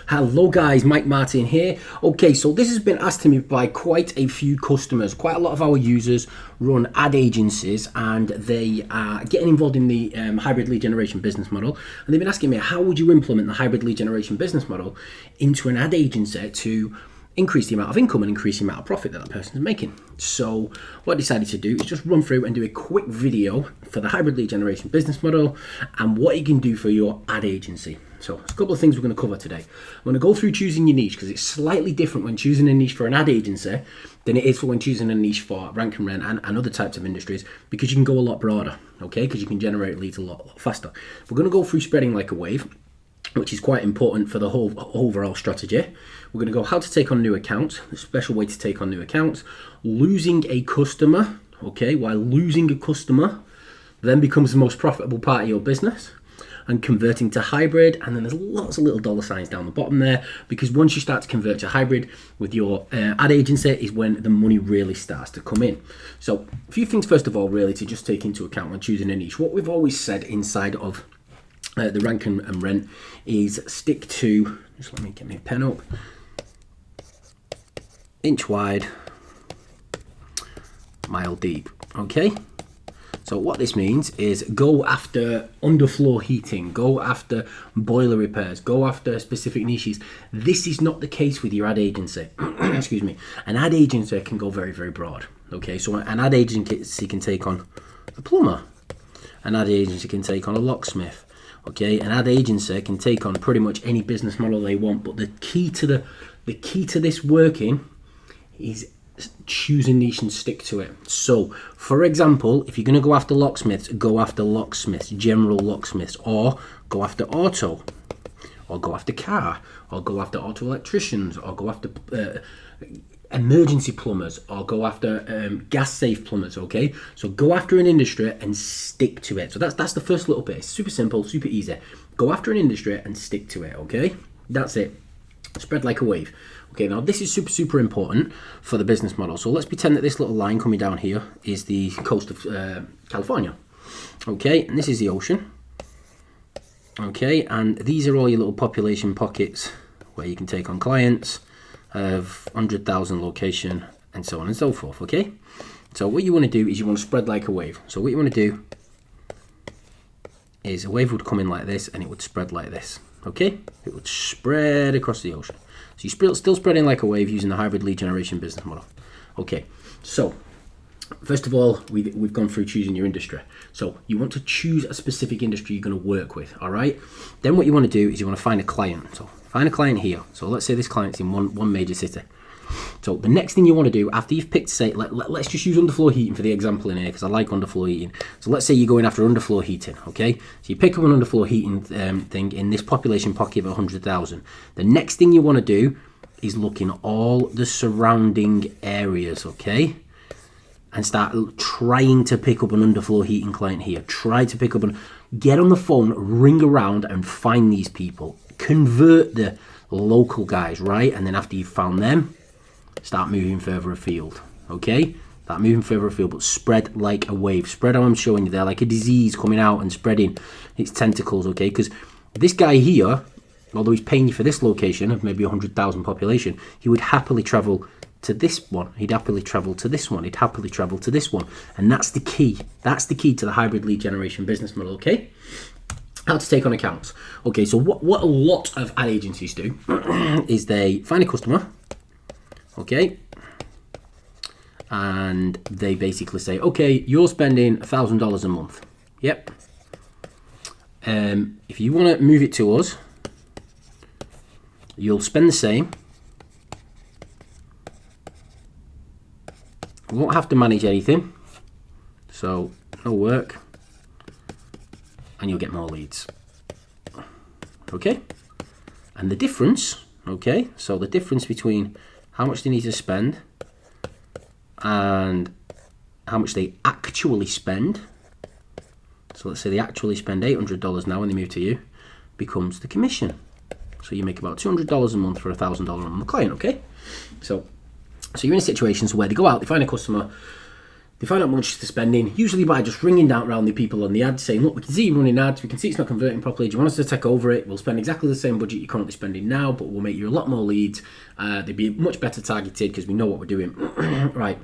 Hello guys, Mike Martin here. Okay, so this has been asked to me by quite a few customers. Quite a lot of our users run ad agencies and they are getting involved in the hybrid lead generation business model. And they've been asking me, how would you implement the hybrid lead generation business model into an ad agency to increase the amount of income and increase the amount of profit that person is making? So what I decided to do is just run through and do a quick video for the hybrid lead generation business model and what you can do for your ad agency. So there's a couple of things we're going to cover today. I'm going to go through choosing your niche because it's slightly different when choosing a niche for an ad agency than it is for when choosing a niche for rank and rent and other types of industries, because you can go a lot broader, okay? Because you can generate leads a lot faster. We're going to go through spreading like a wave, which is quite important for the whole overall strategy. We're going to go how to take on new accounts, a special way to take on new accounts, losing a customer, okay? Why losing a customer then becomes the most profitable part of your business, and converting to hybrid. And then there's lots of little dollar signs down the bottom there, because once you start to convert to hybrid with your ad agency is when the money really starts to come in. So a few things first of all really to just take into account when choosing a niche. What we've always said inside of the rank and rent is stick to, just let me get my pen up, inch wide, mile deep, okay? So what this means is go after underfloor heating, go after boiler repairs, go after specific niches. This is not the case with your ad agency. Excuse me. An ad agency can go very, very broad. Okay, so an ad agency can take on a plumber. An ad agency can take on a locksmith. Okay, an ad agency can take on pretty much any business model they want. But the key to this working is choose a niche and stick to it. So for example, if you're going to go after locksmiths, general locksmiths, or go after auto, or go after car, or go after auto electricians, or go after emergency plumbers, or go after gas safe plumbers. Okay, so go after an industry and stick to it. So that's the first little bit. It's super simple, super easy. Go after an industry and stick to it. Okay, that's it. Spread like a wave. Okay, now this is super, super important for the business model. So let's pretend that this little line coming down here is the coast of California. Okay, and this is the ocean. Okay, and these are all your little population pockets where you can take on clients of 100,000 location and so on and so forth. Okay, so what you want to do is you want to spread like a wave. So what you want to do is a wave would come in like this and it would spread like this. Okay, it would spread across the ocean. So you're still spreading like a wave using the hybrid lead generation business model. Okay, so first of all, we've gone through choosing your industry. So you want to choose a specific industry you're going to work with, all right? Then what you want to do is you want to find a client. So find a client here. So let's say this client's in one major city. So the next thing you want to do after you've picked, say, let's just use underfloor heating for the example in here because I like underfloor heating. So let's say you're going after underfloor heating, okay? So you pick up an underfloor heating thing in this population pocket of 100,000. The next thing you want to do is look in all the surrounding areas, okay? And start trying to pick up an underfloor heating client here. Try to pick up get on the phone, ring around and find these people. Convert the local guys, right? And then after you've found them, start moving further afield, okay? Start moving further afield, but spread like a wave. Spread how I'm showing you there, like a disease coming out and spreading its tentacles, okay? Because this guy here, although he's paying you for this location of maybe 100,000 population, he would happily travel to this one. He'd happily travel to this one. He'd happily travel to this one. And that's the key. That's the key to the hybrid lead generation business model, okay? How to take on accounts. Okay, so what a lot of ad agencies do is they find a customer, okay, and they basically say, okay, you're spending $1,000 a month. Yep. If you want to move it to us, you'll spend the same. We won't have to manage anything, so no work, and you'll get more leads. Okay, and the difference, okay, so the difference between how much they need to spend and how much they actually spend, so let's say they actually spend $800 now when they move to you, becomes the commission. So you make about $200 a month for $1,000 on the client, okay? So you're in situations where they go out, they find a customer, They find out how much they're spending, usually by just ringing down around the people on the ad saying, look, we can see you running ads, we can see it's not converting properly, do you want us to take over it? We'll spend exactly the same budget you're currently spending now, but we'll make you a lot more leads. They'd be much better targeted because we know what we're doing. Right.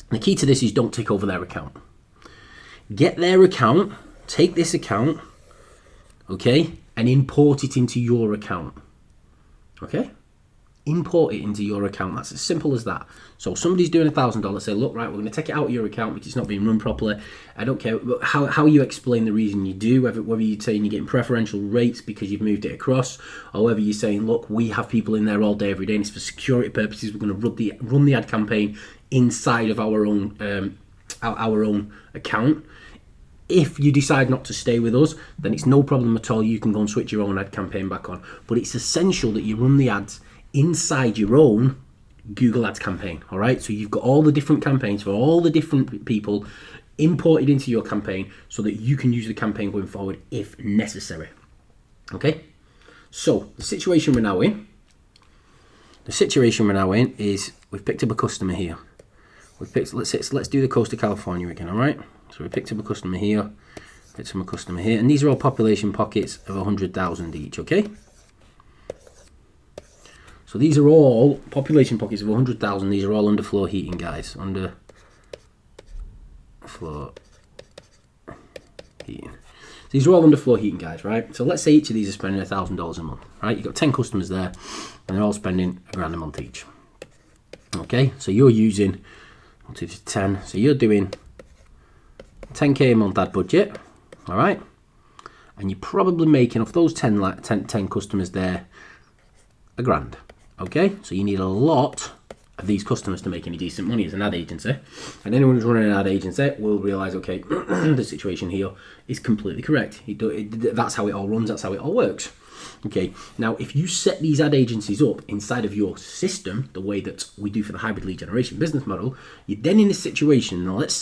The key to this is don't take over their account. Get their account, take this account, okay, and import it into your account. Okay? Import it into your account. That's as simple as that. So if somebody's doing $1,000, say, look, right, we're going to take it out of your account because it's not being run properly. I don't care how you explain the reason you do, whether you're saying you're getting preferential rates because you've moved it across, or whether you're saying, look, we have people in there all day, every day, and it's for security purposes. We're going to run the ad campaign inside of our own account. If you decide not to stay with us, then it's no problem at all. You can go and switch your own ad campaign back on. But it's essential that you run the ads inside your own Google Ads campaign, all right? So you've got all the different campaigns for all the different people imported into your campaign so that you can use the campaign going forward if necessary, okay? So the situation we're now in is we've picked up a customer here. Let's do the coast of California again, all right? So we picked up a customer here, and these are all population pockets of 100,000 each, okay? So these are all population pockets of 100,000. These are all underfloor heating, guys. Underfloor heating. These are all underfloor heating, guys, right? So let's say each of these are spending $1,000 a month, right? You've got 10 customers there, and they're all spending $1,000 a month each. Okay, so you're using 1, 2, 3, 10. So you're doing 10K a month ad budget, all right? And you're probably making off those 10 customers there $1,000. Okay, so you need a lot of these customers to make any decent money as an ad agency. And anyone who's running an ad agency will realise, okay, the situation here is completely correct. That's how it all runs, that's how it all works. Okay, now if you set these ad agencies up inside of your system, the way that we do for the hybrid lead generation business model, you're then in a situation, now let's just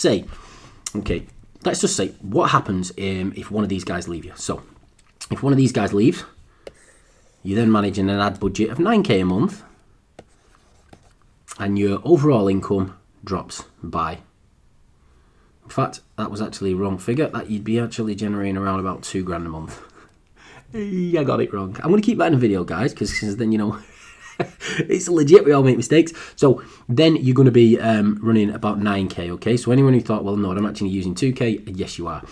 say, what happens if one of these guys leave you? So, if one of these guys leaves, you're then managing an ad budget of 9K a month, and your overall income drops by, in fact, that was actually a wrong figure, that you'd be actually generating around about $2,000 a month. I got it wrong. I'm going to keep that in the video, guys, because then, you know, it's legit, we all make mistakes. So then you're going to be running about 9K, okay? So anyone who thought, well, no, I'm actually using 2K, yes, you are.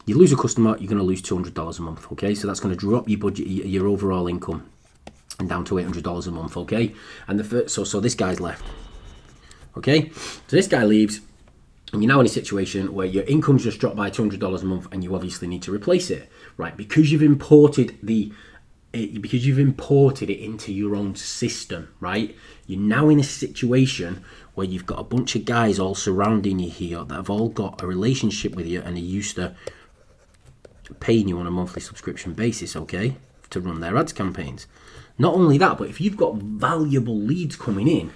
You lose a customer, you're going to lose $200 a month, okay? So that's going to drop your budget, your overall income, and down to $800 a month, okay? And so this guy's left, okay? So this guy leaves, and you're now in a situation where your income's just dropped by $200 a month, and you obviously need to replace it, right? Because you've imported it into your own system, right? You're now in a situation where you've got a bunch of guys all surrounding you here that have all got a relationship with you and are used to paying you on a monthly subscription basis, okay, to run their ads campaigns. Not only that, but if you've got valuable leads coming in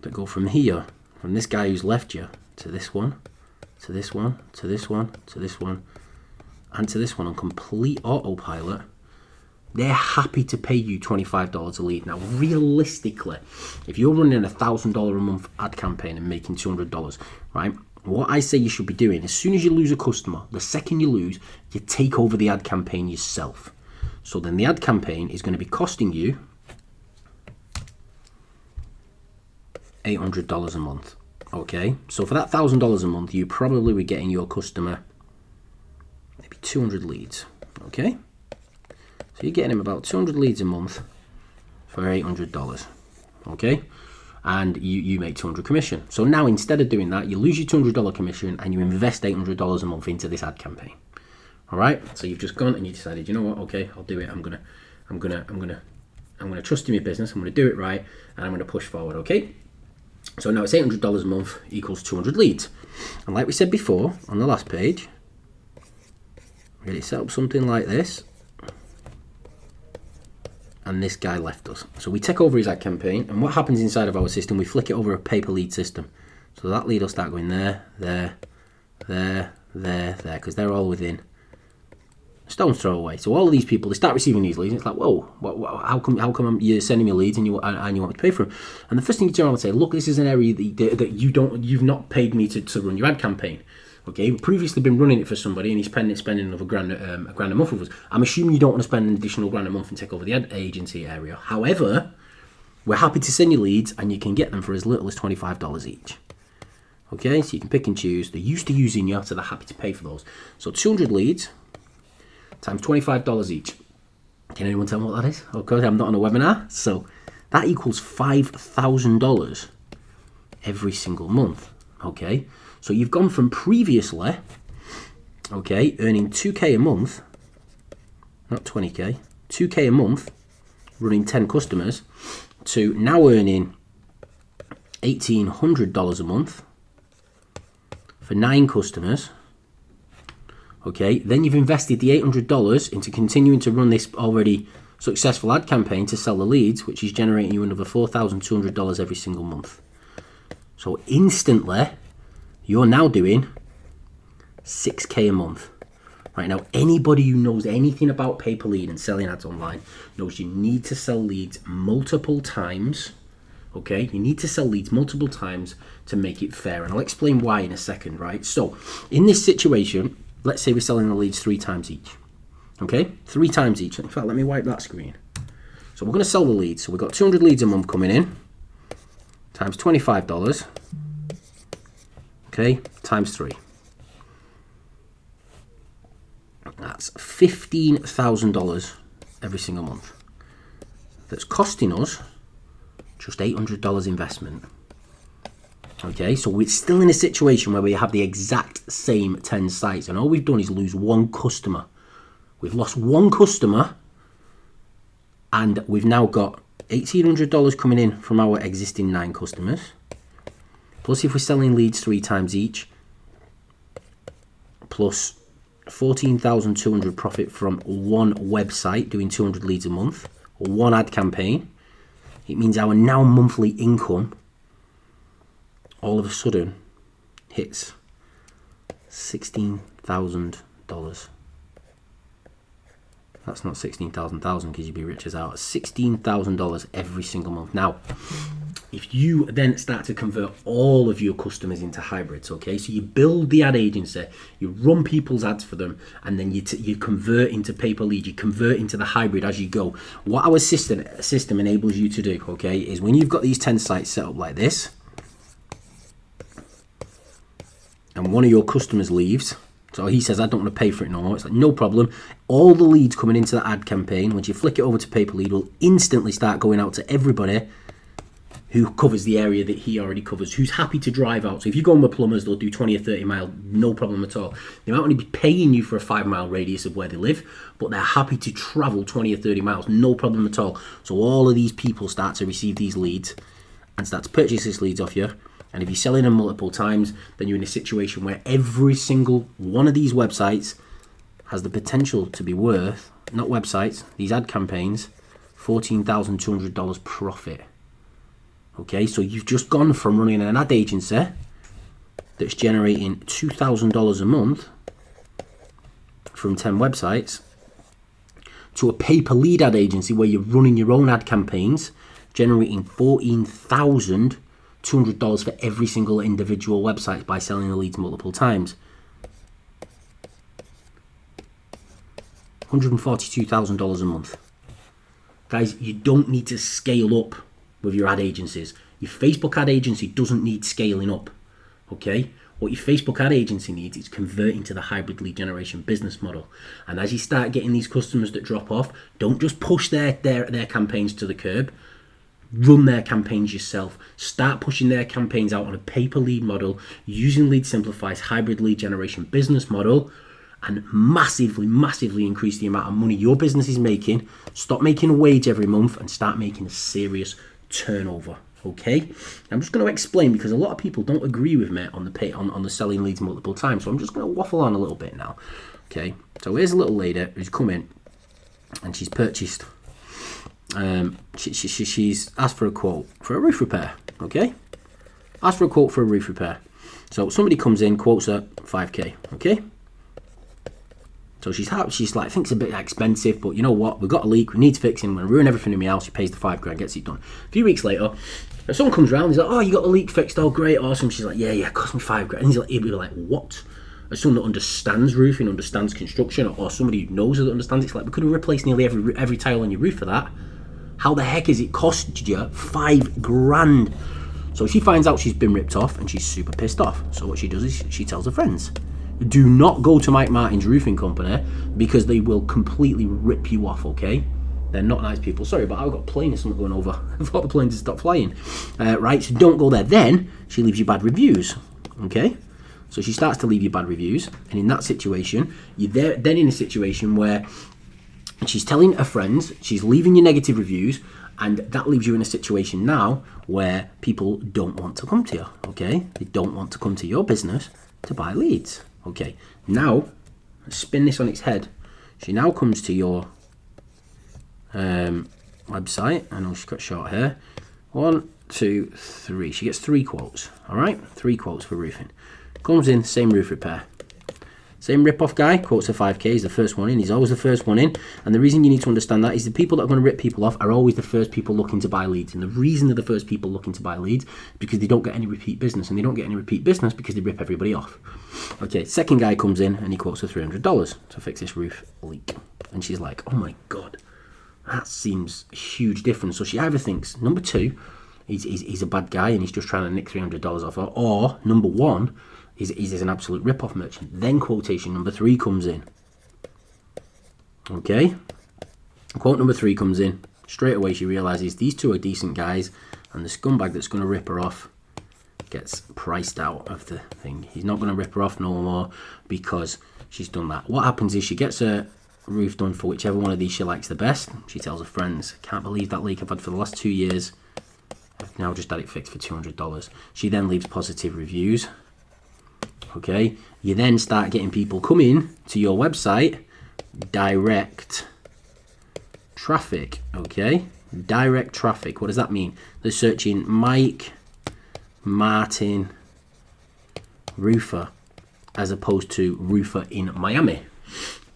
that go from here, from this guy who's left you, to this one, to this one, to this one, to this one, and to this one on complete autopilot, they're happy to pay you $25 a lead. Now, realistically, if you're running a $1,000 a month ad campaign and making $200, right, what I say you should be doing, as soon as you lose a customer, the second you lose, you take over the ad campaign yourself. So then the ad campaign is going to be costing you $800 a month, okay? So for that $1,000 a month, you probably be getting your customer maybe 200 leads, okay? So you're getting him about 200 leads a month for $800, okay? And you make 200 commission. So now instead of doing that, you lose your $200 commission and you invest $800 a month into this ad campaign. All right? So you've just gone and you decided, you know what? Okay, I'll do it. I'm gonna trust in your business. I'm gonna do it right, and I'm gonna push forward. Okay? So now it's $800 a month equals 200 leads. And like we said before on the last page, we're gonna set up something like this. And this guy left us. So we take over his ad campaign, and what happens inside of our system, we flick it over a pay-per lead system. So that lead will start going there, because they're all within Stone's throw away. So all of these people, they start receiving these leads, and it's like, whoa, how come you're sending me leads and you want me to pay for them? And the first thing you turn around and say, look, this is an area that you've not paid me to run your ad campaign. Okay, we've previously been running it for somebody, and he's spending another grand a month with us. I'm assuming you don't want to spend an additional grand a month and take over the ad agency area. However, we're happy to send you leads, and you can get them for as little as $25 each. Okay, so you can pick and choose. They're used to using you, so they're happy to pay for those. So 200 leads times $25 each. Can anyone tell me what that is? Okay, I'm not on a webinar. So that equals $5,000 every single month. Okay, so you've gone from previously, okay, earning 2K a month, not 20K, 2K a month, running 10 customers, to now earning $1,800 a month for 9 customers. Okay, then you've invested the $800 into continuing to run this already successful ad campaign to sell the leads, which is generating you another $4,200 every single month. So instantly, you're now doing $6K a month. Right now, anybody who knows anything about pay-per-lead and selling ads online knows you need to sell leads multiple times. Okay, you need to sell leads multiple times to make it fair, and I'll explain why in a second, right? So, in this situation, let's say we're selling the leads 3 times each. Okay, 3 times each. In fact, let me wipe that screen. So we're going to sell the leads. So we've got 200 leads a month coming in, times $25. Okay, times 3. That's $15,000 every single month. That's costing us just $800 investment. Okay, so we're still in a situation where we have the exact same 10 sites, and all we've done is lose 1 customer. We've lost 1 customer, and we've now got $1,800 coming in from our existing 9 customers. Plus, if we're selling leads 3 times each, plus 14,200 profit from 1 website doing 200 leads a month, or 1 ad campaign, it means our now monthly income all of a sudden hits $16,000. That's not 16,000 because you'd be rich as out. $16,000 every single month. Now, if you then start to convert all of your customers into hybrids, okay, so you build the ad agency, you run people's ads for them, and then you convert into pay-per-lead, you convert into the hybrid as you go. What our system enables you to do, okay, is when you've got these 10 sites set up like this, and one of your customers leaves, so he says, I don't want to pay for it no more. It's like, no problem. All the leads coming into the ad campaign, once you flick it over to pay-per-lead, will instantly start going out to everybody who covers the area that he already covers, who's happy to drive out. So if you go on with plumbers, they'll do 20 or 30 mile, no problem at all. They might only be paying you for a 5-mile radius of where they live, but they're happy to travel 20 or 30 miles, no problem at all. So all of these people start to receive these leads and start to purchase these leads off you. And if you're selling them multiple times, then you're in a situation where every single one of these websites has the potential to be worth, not websites, these ad campaigns, $14,200 profit. Okay, so you've just gone from running an ad agency that's generating $2,000 a month from 10 websites to a pay-per-lead ad agency where you're running your own ad campaigns, generating $14,200 for every single individual website by selling the leads multiple times. $142,000 a month. Guys, you don't need to scale up with your ad agencies. Your Facebook ad agency doesn't need scaling up. Okay? What your Facebook ad agency needs is converting to the hybrid lead generation business model. And as you start getting these customers that drop off, don't just push their campaigns to the curb. Run their campaigns yourself. Start pushing their campaigns out on a pay-per-lead model using Lead Simplify's hybrid lead generation business model, and massively increase the amount of money your business is making. Stop making a wage every month and start making a serious turnover. Okay, I'm just going to explain because a lot of people don't agree with me on the selling leads multiple times. So I'm just going to waffle on a little bit now. Okay, so here's a little lady who's come in and she's purchased. She's asked for a quote for a roof repair. Okay, asked for a quote for a roof repair. So somebody comes in, quotes her $5K. Okay, So she's like, thinks it's a bit expensive, but you know what? We've got a leak. We need fixing. We're going to ruin everything in my house. She pays the £5,000, gets it done. A few weeks later, someone comes around. He's like, oh, you got the leak fixed. Oh, great, awesome. She's like, yeah, it cost me £5,000. And he'd be like, what? As someone that understands roofing, understands construction, or somebody who knows that understands, it's like, we could have replaced nearly every tile on your roof for that. How the heck is it cost you £5,000? So she finds out she's been ripped off and she's super pissed off. So what she does is she tells her friends, do not go to Mike Martin's roofing company because they will completely rip you off, okay? They're not nice people. Sorry, but I've got a plane or something going over. I thought the plane to stop flying. Right, so don't go there. Then she leaves you bad reviews, okay? So she starts to leave you bad reviews. And in that situation, you're then in a situation where she's telling her friends, she's leaving you negative reviews, and that leaves you in a situation now where people don't want to come to you, okay? They don't want to come to your business to buy leads, okay? Now, spin this on its head. She now comes to your website. I know she's got short hair. 1, 2, 3. She gets 3 quotes, all right? 3 quotes for roofing. Comes in, same roof repair. Same rip-off guy, quotes a 5k, he's the first one in. He's always the first one in. And the reason you need to understand that is the people that are going to rip people off are always the first people looking to buy leads. And the reason they're the first people looking to buy leads is because they don't get any repeat business. And they don't get any repeat business because they rip everybody off. Okay, second guy comes in and he quotes her $300 to fix this roof leak. And she's like, oh my God, that seems a huge difference. So she either thinks, number 2, he's a bad guy and he's just trying to nick $300 off her. Or, number 1, is an absolute rip-off merchant. Then quotation number 3 comes in. Okay? Quote number 3 comes in. Straight away she realises these 2 are decent guys and the scumbag that's going to rip her off gets priced out of the thing. He's not going to rip her off no more because she's done that. What happens is she gets her roof done for whichever one of these she likes the best. She tells her friends, can't believe that leak I've had for the last 2 years. I've now just had it fixed for $200. She then leaves positive reviews. Okay, you then start getting people coming to your website, direct traffic, okay? Direct traffic, what does that mean? They're searching Mike Martin roofer as opposed to roofer in Miami,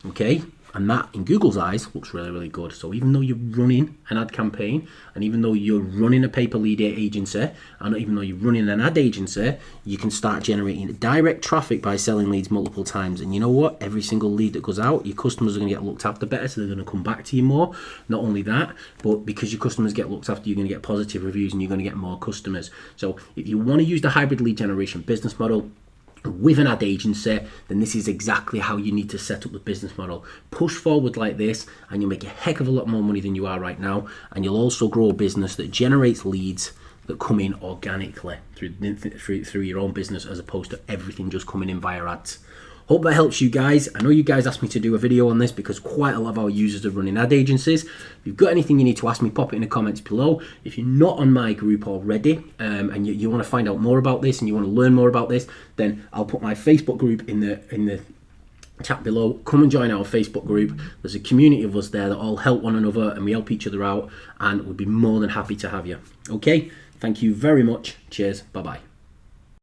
okay? And that, in Google's eyes, looks really, really good. So even though you're running an ad campaign, and even though you're running a paper lead agency, and even though you're running an ad agency, you can start generating direct traffic by selling leads multiple times. And you know what? Every single lead that goes out, your customers are going to get looked after better, so they're going to come back to you more. Not only that, but because your customers get looked after, you're going to get positive reviews and you're going to get more customers. So if you want to use the hybrid lead generation business model with an ad agency, then this is exactly how you need to set up the business model. Push forward like this and you'll make a heck of a lot more money than you are right now, and you'll also grow a business that generates leads that come in organically through your own business, as opposed to everything just coming in via ads. Hope that helps you guys. I know you guys asked me to do a video on this because quite a lot of our users are running ad agencies. If you've got anything you need to ask me, pop it in the comments below. If you're not on my group already and you want to find out more about this and you want to learn more about this, then I'll put my Facebook group in the chat below. Come and join our Facebook group. There's a community of us there that all help one another and we help each other out, and we'd be more than happy to have you. Okay, thank you very much. Cheers. Bye-bye.